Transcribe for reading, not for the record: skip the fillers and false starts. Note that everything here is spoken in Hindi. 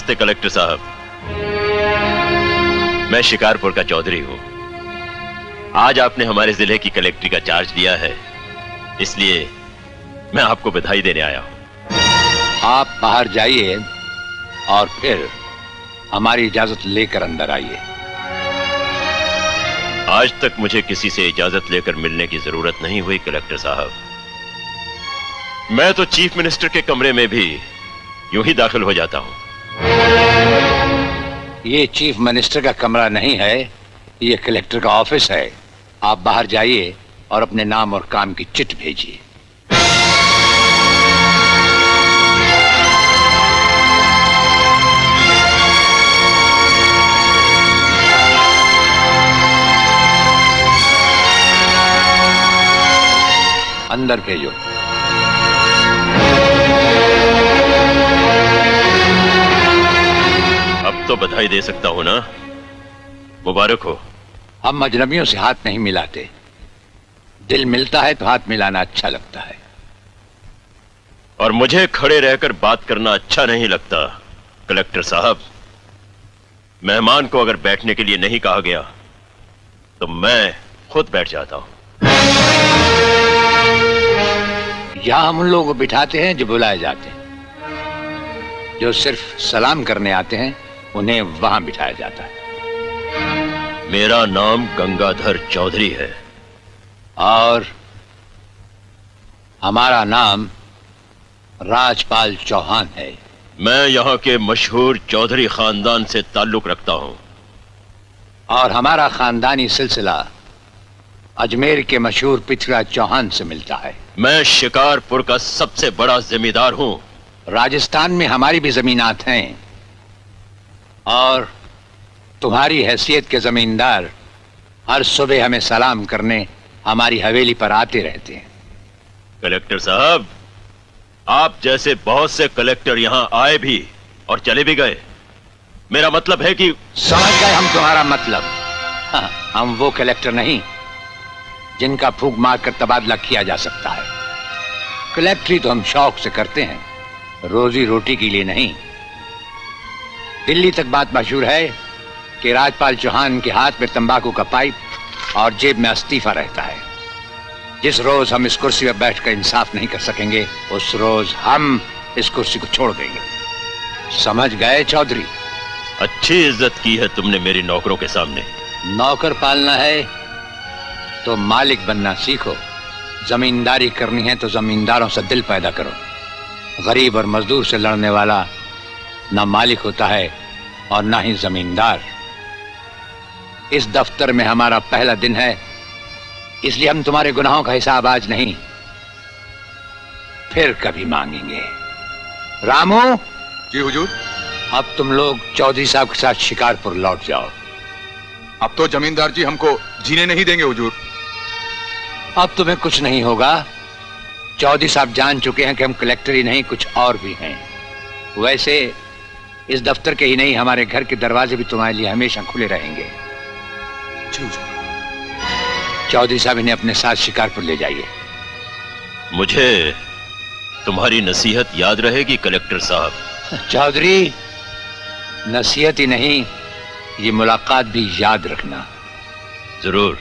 नमस्ते कलेक्टर साहब, मैं शिकारपुर का चौधरी हूं। आज आपने हमारे जिले की कलेक्ट्री का चार्ज लिया है, इसलिए मैं आपको बधाई देने आया हूं। आप बाहर जाइए और फिर हमारी इजाजत लेकर अंदर आइए। आज तक मुझे किसी से इजाजत लेकर मिलने की जरूरत नहीं हुई कलेक्टर साहब। मैं तो चीफ मिनिस्टर के कमरे में भी यूं ही दाखिल हो जाता हूं। ये चीफ मिनिस्टर का कमरा नहीं है, ये कलेक्टर का ऑफिस है। आप बाहर जाइए और अपने नाम और काम की चिट भेजिए। अंदर भेजो। अब तो बधाई दे सकता हूं ना? मुबारक हो। हम अजनबियों से हाथ नहीं मिलाते। दिल मिलता है तो हाथ मिलाना अच्छा लगता है। और मुझे खड़े रहकर बात करना अच्छा नहीं लगता कलेक्टर साहब। मेहमान को अगर बैठने के लिए नहीं कहा गया तो मैं खुद बैठ जाता हूं। यहां हम उन लोगों को बिठाते हैं जो बुलाए जाते हैं। जो सिर्फ सलाम करने आते हैं उन्हें वहां बिठाया जाता है। मेरा नाम गंगाधर चौधरी है। और हमारा नाम राजपाल चौहान है। मैं यहाँ के मशहूर चौधरी खानदान से ताल्लुक रखता हूँ। और हमारा खानदानी सिलसिला अजमेर के मशहूर पृथ्वीराज चौहान से मिलता है। मैं शिकारपुर का सबसे बड़ा जमींदार हूँ। राजस्थान में हमारी भी जमीनात हैं और तुम्हारी हैसियत के जमींदार हर सुबह हमें सलाम करने हमारी हवेली पर आते रहते हैं। कलेक्टर साहब, आप जैसे बहुत से कलेक्टर यहाँ आए भी और चले भी गए। मेरा मतलब है कि समझ गए हम तुम्हारा मतलब। हाँ, हम वो कलेक्टर नहीं जिनका फूंक मार कर तबादला किया जा सकता है। कलेक्टरी तो हम शौक से करते हैं, रोजी रोटी के लिए नहीं। दिल्ली तक बात मशहूर है कि राजपाल चौहान के हाथ में तंबाकू का पाइप और जेब में इस्तीफा रहता है। जिस रोज हम इस कुर्सी पर बैठकर इंसाफ नहीं कर सकेंगे उस रोज हम इस कुर्सी को छोड़ देंगे। समझ गए चौधरी? अच्छी इज्जत की है तुमने मेरी नौकरों के सामने। नौकर पालना है तो मालिक बनना सीखो। जमींदारी करनी है तो जमींदारों से दिल पैदा करो। गरीब और मजदूर से लड़ने वाला ना मालिक होता है और ना ही जमींदार। इस दफ्तर में हमारा पहला दिन है, इसलिए हम तुम्हारे गुनाहों का हिसाब आज नहीं फिर कभी मांगेंगे। रामू। जी हुजूर। अब तुम लोग चौधरी साहब के साथ शिकारपुर लौट जाओ। अब तो जमींदार जी हमको जीने नहीं देंगे हुजूर। अब तुम्हें कुछ नहीं होगा। चौधरी साहब जान चुके हैं कि हम कलेक्टर ही नहीं कुछ और भी हैं। वैसे इस दफ्तर के ही नहीं हमारे घर के दरवाजे भी तुम्हारे लिए हमेशा खुले रहेंगे। चौधरी साहब इन्हें अपने साथ शिकारपुर ले जाइए। मुझे तुम्हारी नसीहत याद रहेगी कलेक्टर साहब। चौधरी, नसीहत ही नहीं ये मुलाकात भी याद रखना। जरूर।